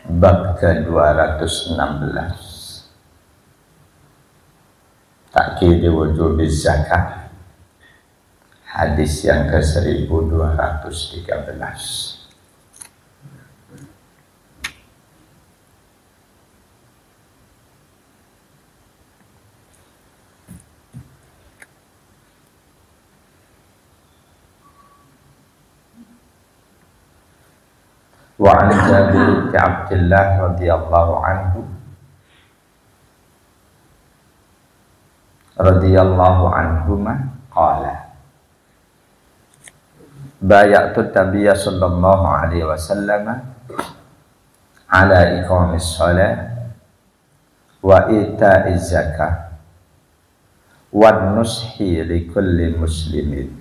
Bab ke-216, Takkid wujub zakat. Hadis yang ke-1213. Wa an Jabir bin Abdullah radhiyallahu anhuma qala bay'atu Nabiyya sallallahu alaihi wasallam ala iqamis shalah wa ita'iz zakah wa nushi li kulli muslimin.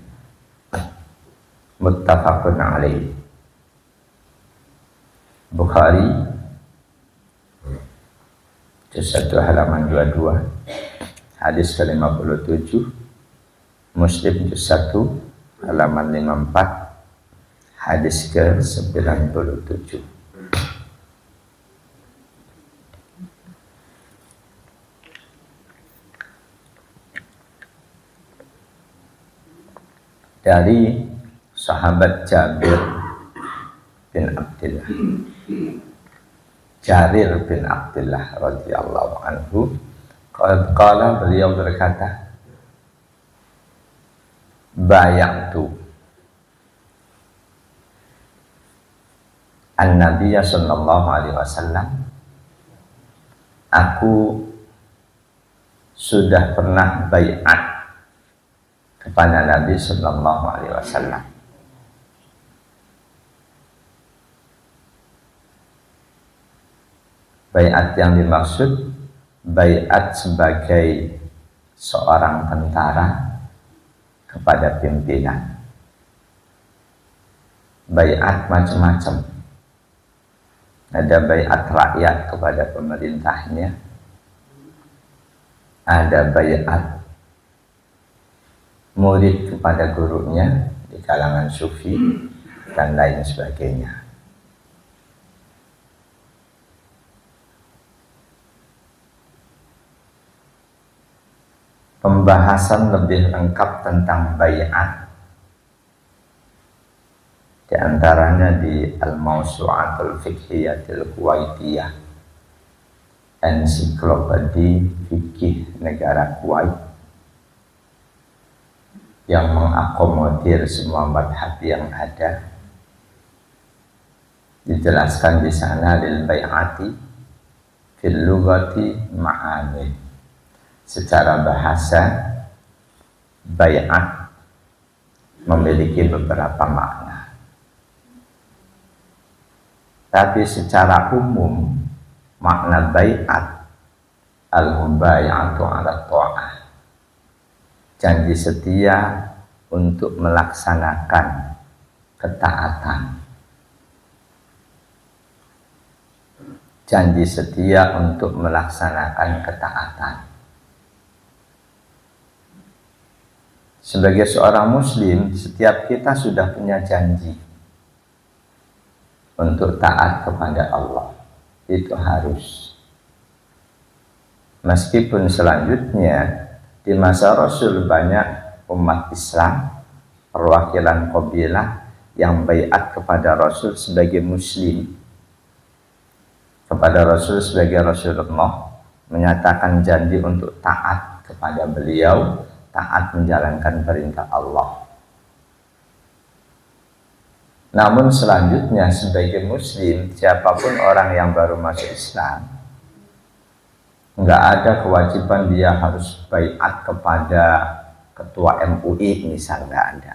Muttafaqun alaihi. Bukhari juz 1 halaman 22, hadis ke-57. Muslim juz 1 halaman 54, hadis ke-97. Dari sahabat Jabir bin Abdullah, Jarir bin Abdullah radhiyallahu anhu, qala, beliau berkata, bay'atu an-Nabiyya sallallahu alaihi wasallam, aku sudah pernah bai'at kepada Nabi sallallahu alaihi wasallam. Bai'at yang dimaksud bai'at sebagai seorang tentara kepada pimpinan. Bai'at macam-macam. Ada bai'at rakyat kepada pemerintahnya, ada bai'at murid kepada gurunya di kalangan sufi dan lain sebagainya. Pembahasan lebih lengkap tentang bai'at di antaranya di Al-Mawsu'atul Fiqhiyatil Kuwaitiyah, ensiklopedi fikih negara Kuwait yang mengakomodir semua madhab yang ada. Dijelaskan di sana lil bai'ati fil lughati ma'ani. Secara bahasa, bai'at memiliki beberapa makna. Tapi secara umum, makna bai'at al-mubay'atu 'ala tha'ah, janji setia untuk melaksanakan ketaatan. Janji setia untuk melaksanakan ketaatan. Sebagai seorang muslim, setiap kita sudah punya janji untuk taat kepada Allah. Itu harus. Meskipun selanjutnya di masa Rasul banyak umat Islam, perwakilan kabilah yang bai'at kepada Rasul sebagai muslim, kepada Rasul sebagai Rasulullah, menyatakan janji untuk taat kepada beliau, taat menjalankan perintah Allah. Namun selanjutnya sebagai muslim, siapapun orang yang baru masuk Islam, nggak ada kewajiban dia harus bai'at kepada ketua MUI misal, nggak ada.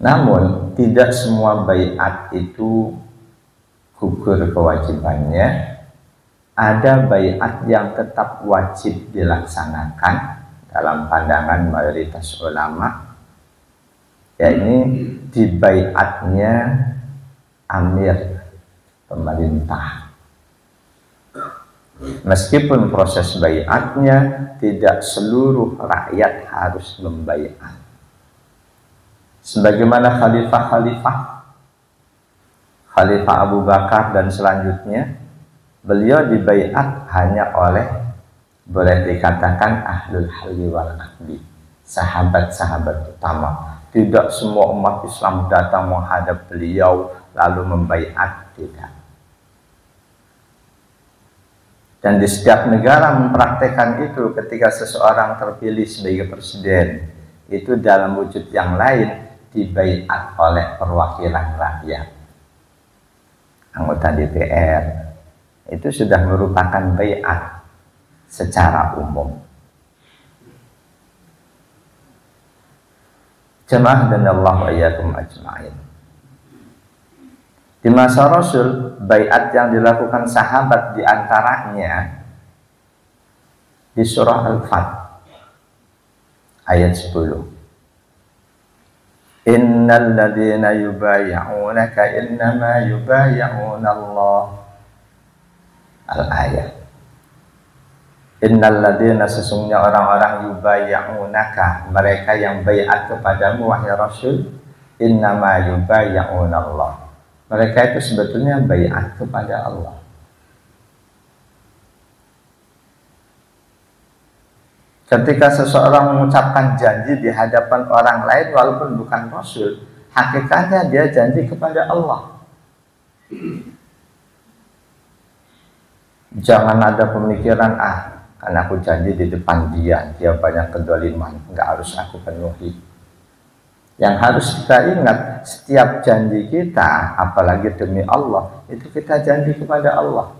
Namun tidak semua bai'at itu gugur kewajibannya. Ada bai'at yang tetap wajib dilaksanakan dalam pandangan mayoritas ulama, yakni di bai'atnya amir pemerintah. Meskipun proses bai'atnya tidak seluruh rakyat harus membai'at. Sebagaimana khalifah-khalifah, Khalifah Abu Bakar dan selanjutnya, beliau dibaiat hanya oleh, boleh dikatakan, ahlul halli wal aqdi, sahabat-sahabat utama. Tidak semua umat Islam datang menghadap beliau lalu membaiat, tidak. Dan di setiap negara mempraktekkan itu. Ketika seseorang terpilih sebagai presiden, itu dalam wujud yang lain dibaiat oleh perwakilan rakyat, anggota DPR. Itu sudah merupakan baiat secara umum. Jemaah dan Allah wa iyyakum ajma'in. Di masa Rasul, baiat yang dilakukan sahabat diantaranya di surah Al-Fath ayat 10. Innal ladzina yubayyi'unaka innama yubayyi'una Allah. Al-ayat. Innal ladzina, sesungguhnya orang-orang yubayyi'unaka, mereka yang baiat kepadamu wahai Rasul, innama yubayyi'una Allah. Mereka itu sebetulnya baiat kepada Allah. Ketika seseorang mengucapkan janji di hadapan orang lain walaupun bukan Rasul, hakikatnya dia janji kepada Allah. Jangan ada pemikiran, kan aku janji di depan dia banyak kedoliman, nggak harus aku penuhi. Yang harus kita ingat, setiap janji kita, apalagi demi Allah, itu kita janji kepada Allah.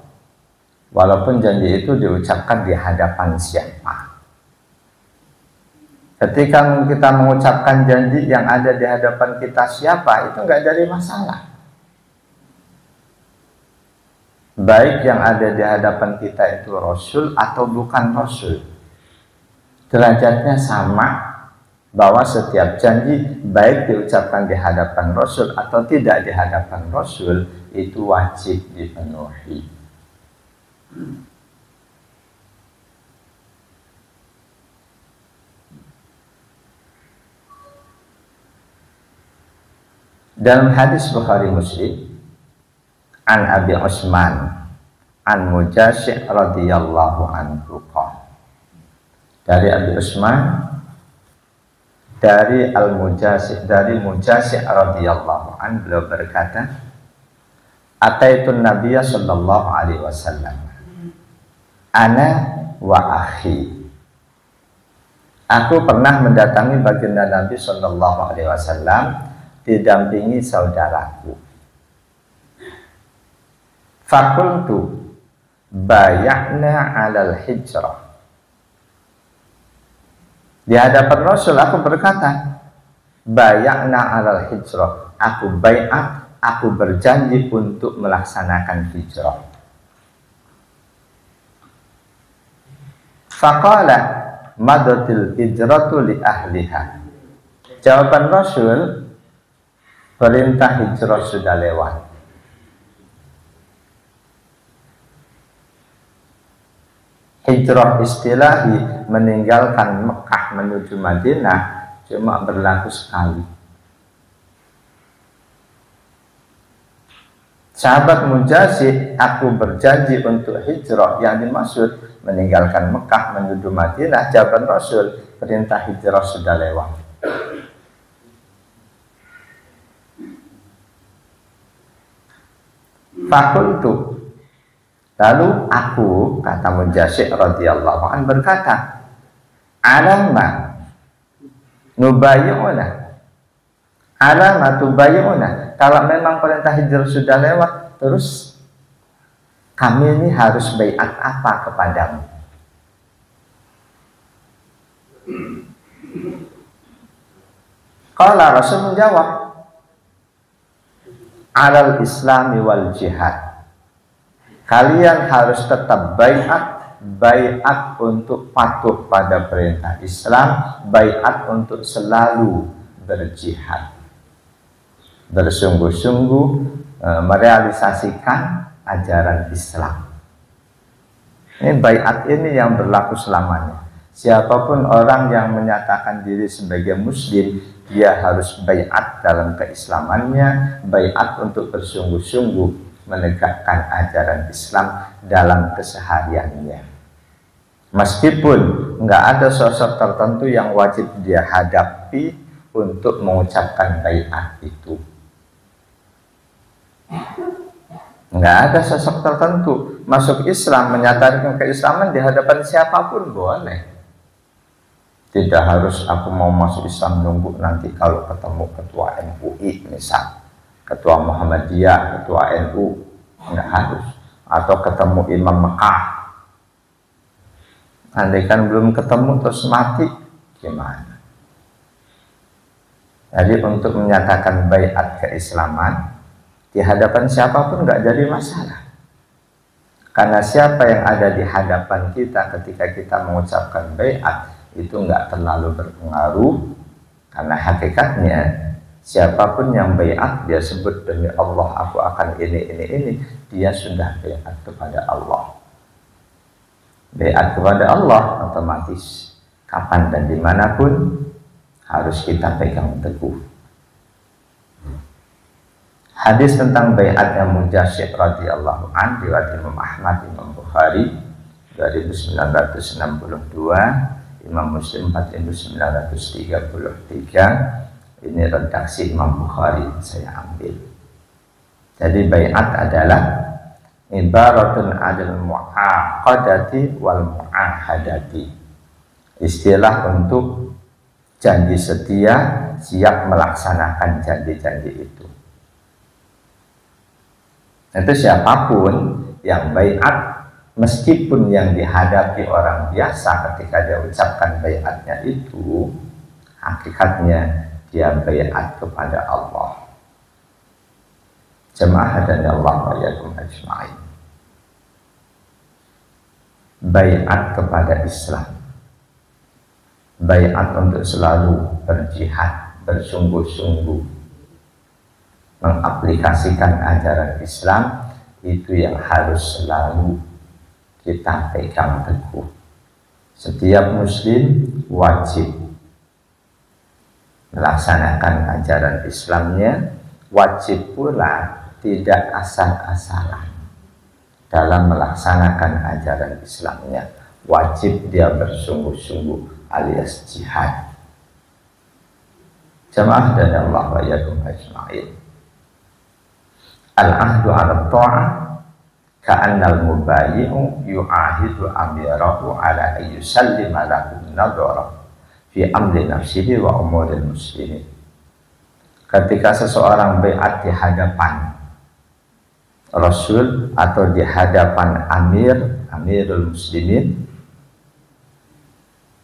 Walaupun janji itu diucapkan di hadapan siapa. Ketika kita mengucapkan janji yang ada di hadapan kita siapa, itu nggak jadi masalah. Baik yang ada di hadapan kita itu Rasul atau bukan Rasul, derajatnya sama. Bahwa setiap janji baik diucapkan di hadapan Rasul atau tidak di hadapan Rasul, itu wajib dipenuhi. Dalam hadis Bukhari Muslim, an Abi Utsman an Mujashih radhiyallahu anhu, dari Abi Utsman dari Mujashih radhiyallahu anhu, beliau berkata, ataitun nabiyya sallallahu alaihi wasallam ana wa akhi. Aku pernah mendatangi baginda Nabi sallallahu alaihi wasallam didampingi saudaraku. Fakultu bayakna alal hijrah. Di hadapan Rasul aku berkata, bayakna alal hijrah. Aku baiat, aku berjanji untuk melaksanakan hijrah. Faqala madatil hijratu li ahliha. Jawaban Rasul, perintah hijrah sudah lewat. Hijrah istilahi, meninggalkan Mekah menuju Madinah, cuma berlaku sekali. Sahabat Mujashih, aku berjanji untuk hijrah, yang dimaksud meninggalkan Mekah menuju Madinah. Jawaban Rasul, perintah hijrah sudah lewat. Fakultu, lalu aku, kata Mujashih radhiyallahu anhu, berkata, alama nubayyuna, alama tubayyuna. Kalau memang perintah hijrah sudah lewat, terus kami ini harus baiat apa kepadamu? Qala, Rasul menjawab, alal islami wal jihad. Kalian harus tetap baiat untuk patuh pada perintah Islam, baiat untuk selalu berjihad, bersungguh-sungguh merealisasikan ajaran Islam. Ini baiat ini yang berlaku selamanya. Siapapun orang yang menyatakan diri sebagai muslim, dia harus baiat dalam keislamannya, baiat untuk bersungguh-sungguh menegakkan ajaran Islam dalam kesehariannya. Meskipun nggak ada sosok tertentu yang wajib dia hadapi untuk mengucapkan baiat itu. Nggak ada sosok tertentu masuk Islam, menyatakan keislaman di hadapan siapapun boleh. Tidak harus aku mau masuk Islam nunggu nanti kalau ketemu ketua MUI misal, ketua Muhammadiyah, ketua NU, nggak harus. Atau ketemu Imam Mekah. Andai kan belum ketemu terus mati, gimana? Jadi untuk menyatakan baiat keislaman di hadapan siapapun nggak jadi masalah. Karena siapa yang ada di hadapan kita ketika kita mengucapkan baiat itu nggak terlalu berpengaruh, karena hakikatnya siapapun yang baiat dia sebut demi Allah aku akan ini, dia sudah baiat kepada Allah. Baiat kepada Allah otomatis kapan dan dimanapun harus kita pegang teguh. Hadis tentang baiatnya Mujasyid radhiyallahu anhu riwayat Imam Ahmad, Imam Bukhari 2962, Imam Muslim 4933. Ini redaksi Imam Bukhari saya ambil. Jadi baiat adalah ibaratun adil mu'aqadati wal mu'ahadati, istilah untuk janji setia, siap melaksanakan janji-janji itu. Itu siapapun yang baiat, meskipun yang dihadapi orang biasa ketika dia ucapkan baiatnya itu, hakikatnya dia baiat kepada Allah. Jemaah hadani Allah wa iyyakum ajma'in. Baiat kepada Islam, baiat untuk selalu berjihad, bersungguh-sungguh mengaplikasikan ajaran Islam, itu yang harus selalu kita pegang teguh. Setiap muslim wajib melaksanakan ajaran Islamnya, wajib pula tidak asal-asalan dalam melaksanakan ajaran Islamnya. Wajib dia bersungguh-sungguh alias jihad. Jamaah dan Allah wa iyyakum ajma'in. Al-ahdu 'ala ta'ah ka'annal mubayyi'u yu'ahidu amirahu 'ala ayyusallima lahu nadhara fi amri nafsihi wa umuril muslimin. Ketika seseorang baiat di hadapan Rasul atau di hadapan Amirul Muslimin,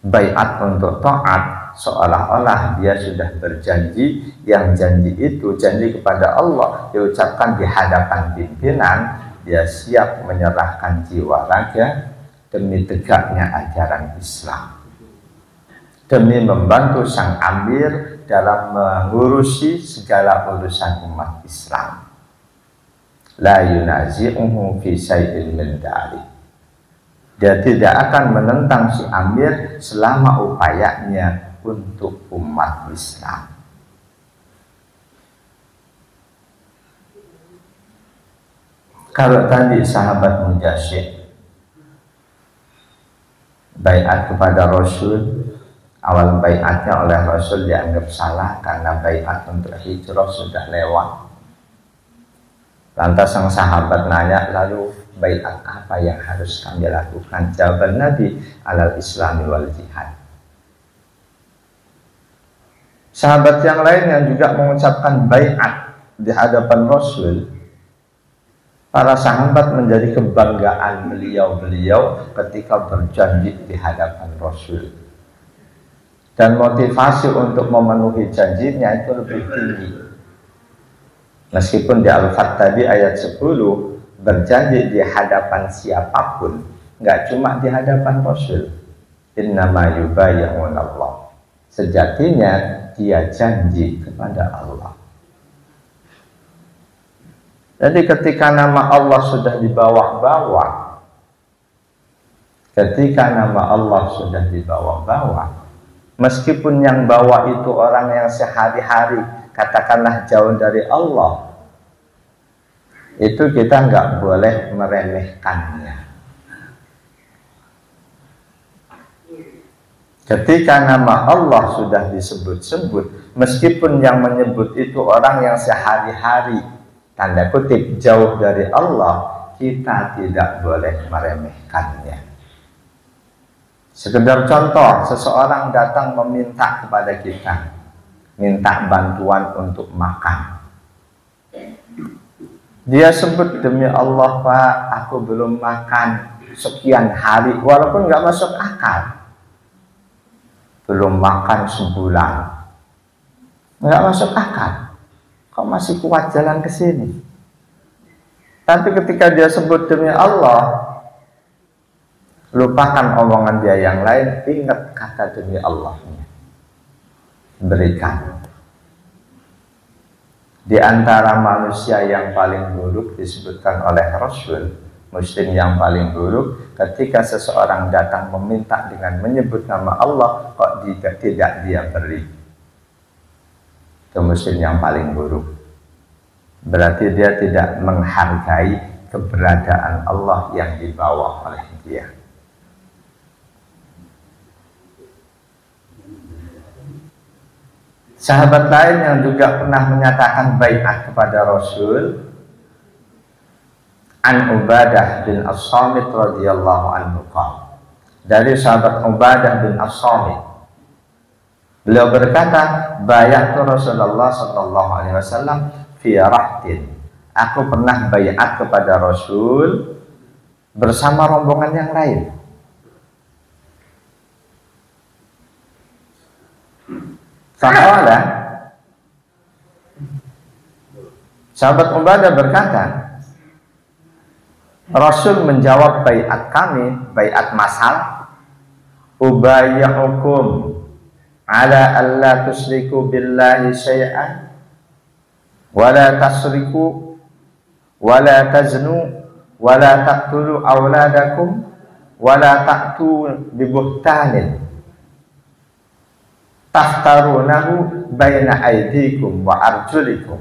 baiat untuk taat seolah-olah dia sudah berjanji, yang janji itu janji kepada Allah diucapkan di hadapan pimpinan, dia siap menyerahkan jiwa raga demi tegaknya ajaran Islam, demi membantu sang amir dalam mengurusi segala urusan umat Islam. La yunazi'uhu fi syai'in min dzalik. Dia tidak akan menentang si amir selama upayanya untuk umat Islam. Kalau tadi sahabat Mujasyid baiat kepada Rasul, awal baiatnya oleh Rasul dianggap salah karena baiat untuk hijrah sudah lewat. Lantas sang sahabat nanya, lalu baiat apa yang harus kami lakukan? Jawaban Nabi, alal islami wal jihad. Sahabat yang lain yang juga mengucapkan baiat di hadapan Rasul, para sahabat menjadi kebanggaan beliau ketika berjanji di hadapan Rasul. Dan motivasi untuk memenuhi janjinya itu lebih tinggi. Meskipun di Al-Fat tadi ayat 10 berjanji di hadapan siapapun, nggak cuma di hadapan Rasul. Innama yubayyi'unallah. Sejatinya dia janji kepada Allah. Jadi ketika nama Allah sudah dibawa-bawa, Ketika nama Allah sudah dibawa-bawa, meskipun yang bawa itu orang yang sehari-hari katakanlah jauh dari Allah, itu kita nggak boleh meremehkannya. Ketika nama Allah sudah disebut-sebut, meskipun yang menyebut itu orang yang sehari-hari tanda kutip jauh dari Allah, kita tidak boleh meremehkannya. Sekedar contoh, seseorang datang meminta kepada kita, minta bantuan untuk makan. Dia sebut, demi Allah Pak, aku belum makan sekian hari, walaupun nggak masuk akal. Belum makan sebulan, nggak masuk akal. Kok masih kuat jalan ke sini? Tapi ketika dia sebut demi Allah, lupakan omongan dia yang lain, ingat kata demi Allahnya. Berikan. Di antara manusia yang paling buruk disebutkan oleh Rasul, Muslim yang paling buruk, ketika seseorang datang meminta dengan menyebut nama Allah, kok tidak dia beri. Itu Muslim yang paling buruk. Berarti dia tidak menghargai keberadaan Allah yang dibawa oleh dia. Sahabat lain yang juga pernah menyatakan baiat kepada Rasul, An Ubadah bin As-Samit radhiyallahu anhu qala, dari sahabat Ubadah bin As-Samit, beliau berkata, bayatu Rasulullah sallallahu alaihi wasallam fi rahtin. Aku pernah baiat kepada Rasul bersama rombongan yang lain. Faqala, sahabat Ubadah berkata, Rasul menjawab baiat kami, baiat masal, ubayyukum ala alla tusyriku billahi syai'an wa la tasriku wa la taznu wa la taqtulu auladakum wa la ta'tu bi buhtanin taftarunahu baina aydikum wa arjulikum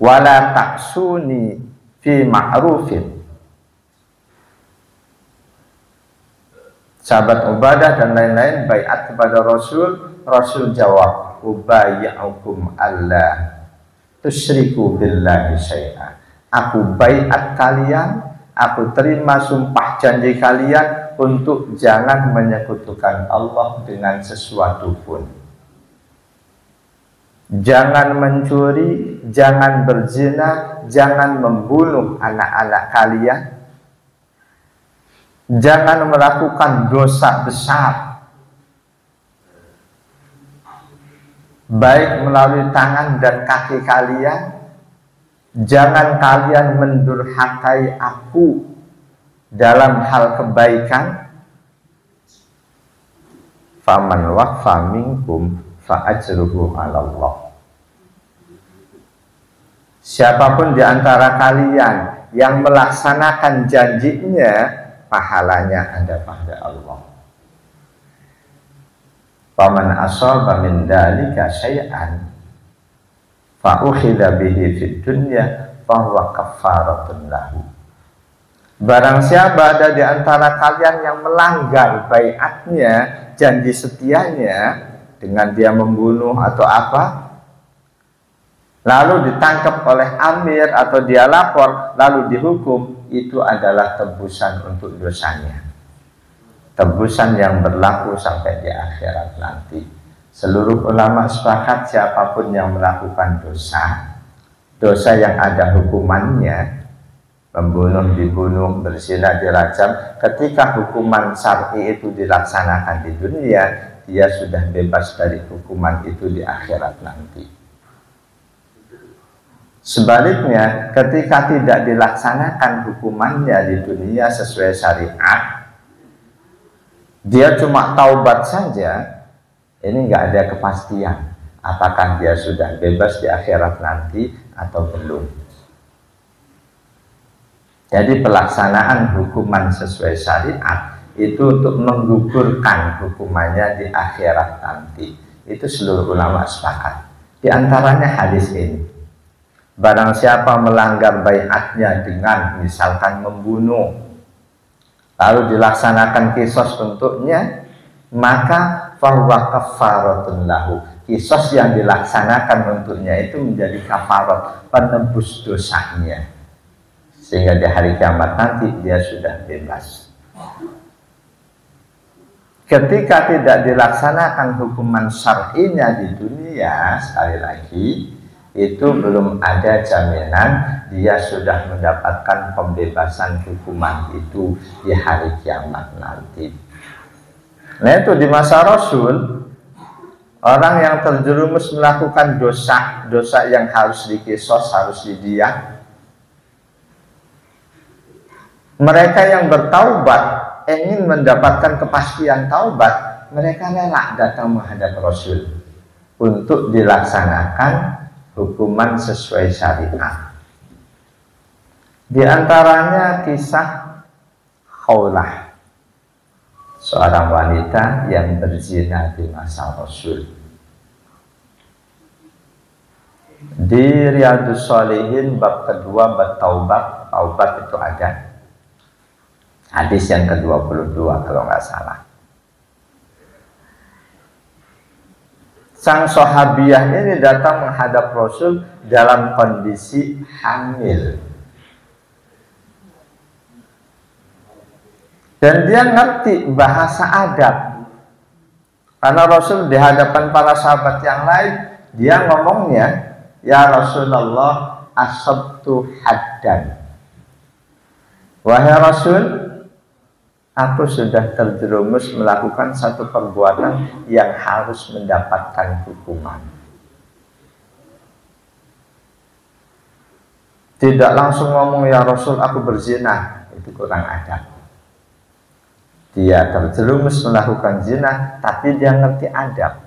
wa la ta'suni fi ma'rufin. Sahabat Ubadah dan lain-lain baiat kepada Rasul. Rasul jawab, ubayyukum alla tusyriku billahi syai'an. Aku baiat kalian, aku terima sumpah janji kalian untuk jangan menyekutukan Allah dengan sesuatu pun. Jangan mencuri, jangan berzina, jangan membunuh anak-anak kalian, jangan melakukan dosa besar, baik melalui tangan dan kaki kalian. Jangan kalian mendurhakai aku dalam hal kebaikan. Faman waqfa minkum fa ajruhu 'ala Allah. Siapapun di antara kalian yang melaksanakan janjinya, pahalanya ada pada Allah. Faman asaba min dzalika syai'an fa ukhidha bihi fid dunya fa huwa kaffaratun lahu. Barang siapa ada di antara kalian yang melanggar baiatnya, janji setianya, dengan dia membunuh atau apa, lalu ditangkap oleh amir atau dia lapor lalu dihukum, itu adalah tebusan untuk dosanya, tebusan yang berlaku sampai di akhirat nanti. Seluruh ulama sepakat siapapun yang melakukan dosa yang ada hukumannya, membunuh dibunuh, berzina dirajam, ketika hukuman syar'i itu dilaksanakan di dunia, dia sudah bebas dari hukuman itu di akhirat nanti. Sebaliknya, ketika tidak dilaksanakan hukumannya di dunia sesuai syariat, dia cuma taubat saja, ini nggak ada kepastian apakah dia sudah bebas di akhirat nanti atau belum. Jadi pelaksanaan hukuman sesuai syariat itu untuk menggugurkan hukumannya di akhirat nanti. Itu seluruh ulama sepakat. Di antaranya hadis ini. Barang siapa melanggar baiatnya dengan misalkan membunuh, lalu dilaksanakan kisos untuknya, maka fahuwa kafaratun lahu. Kisos yang dilaksanakan untuknya itu menjadi kafarat, penebus dosanya, sehingga di hari kiamat nanti dia sudah bebas. Ketika tidak dilaksanakan hukuman syar'inya di dunia, sekali lagi itu belum ada jaminan dia sudah mendapatkan pembebasan hukuman itu di hari kiamat nanti. Nah, itu di masa Rasul, orang yang terjerumus melakukan dosa yang harus dikisos, harus didiah, mereka yang bertaubat ingin mendapatkan kepastian taubat, mereka rela datang menghadap Rasul untuk dilaksanakan hukuman sesuai syariat. Di antaranya kisah Khawlah, seorang wanita yang berzina di masa Rasul. Di Riyadhus Shalihin bab kedua, bab taubat itu ada hadis yang ke-22 kalau nggak salah. Sang sahabiah ini datang menghadap Rasul dalam kondisi hamil. Dan dia ngerti bahasa adab. Karena Rasul di hadapan para sahabat yang lain, dia ngomongnya, ya Rasulullah, asabtu haddan. Wahai Rasul, aku sudah terjerumus melakukan satu perbuatan yang harus mendapatkan hukuman. Tidak langsung ngomong, ya Rasul, aku berzina. Itu kurang adab. Dia terjerumus melakukan zina, tapi dia ngerti adab.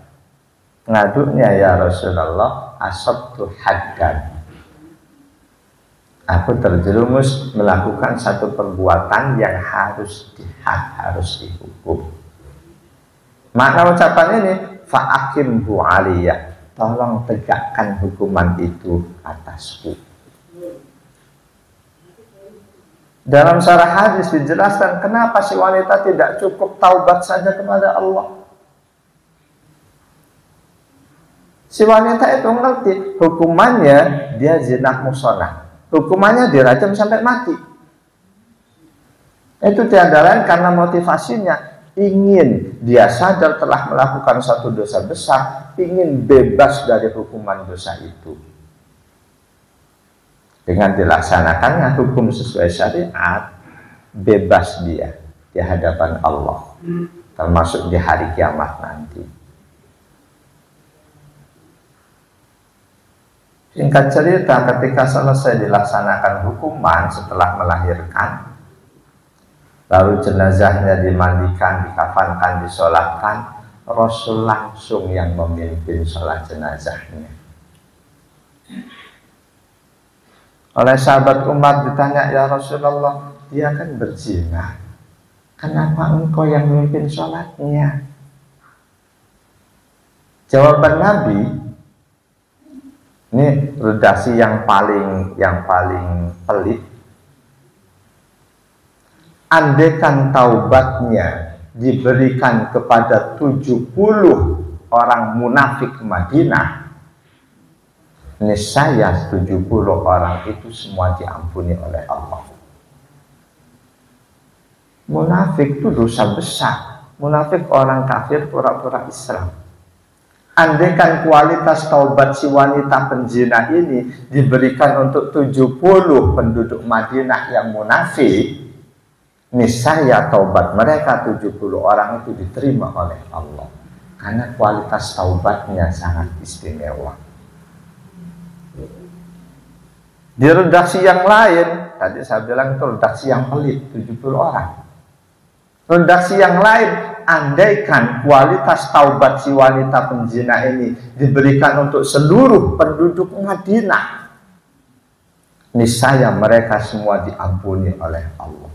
Ngaduknya, ya Rasulullah, asabtu haddan. Aku terjerumus melakukan satu perbuatan yang harus dihukum. Makna ucapan ini, fa'akimhu aliyah, tolong tegakkan hukuman itu atasku. Dalam syarah hadis dijelaskan kenapa si wanita tidak cukup taubat saja kepada Allah. Si wanita itu ngerti hukumannya dia zina musonah. Hukumannya dirajam sampai mati. Itu tiada lain karena motivasinya ingin dia sadar telah melakukan satu dosa besar, ingin bebas dari hukuman dosa itu. Dengan dilaksanakannya hukum sesuai syariat, bebas dia di hadapan Allah, termasuk di hari kiamat nanti. Singkat cerita, ketika selesai dilaksanakan hukuman setelah melahirkan, lalu jenazahnya dimandikan, dikafankan, disolatkan, Rasul langsung yang memimpin sholat jenazahnya. Oleh sahabat Umar ditanya, ya Rasulullah, dia kan berzina, kenapa engkau yang memimpin sholatnya? Jawaban Nabi, ini redaksi yang paling pelit. Andaikan taubatnya diberikan kepada 70 orang munafik Madinah, niscaya 70 orang itu semua diampuni oleh Allah. Munafik itu dosa besar. Munafik orang kafir pura-pura Islam. Andaikan kualitas taubat si wanita penzina ini diberikan untuk 70 penduduk Madinah yang munafik, niscaya taubat mereka 70 orang itu diterima oleh Allah. Karena kualitas taubatnya sangat istimewa. Di redaksi yang lain, tadi saya bilang itu redaksi yang pelit, 70 orang. Redaksi yang lain, andaikan kualitas taubat si wanita penzina ini diberikan untuk seluruh penduduk Madinah, niscaya mereka semua diampuni oleh Allah.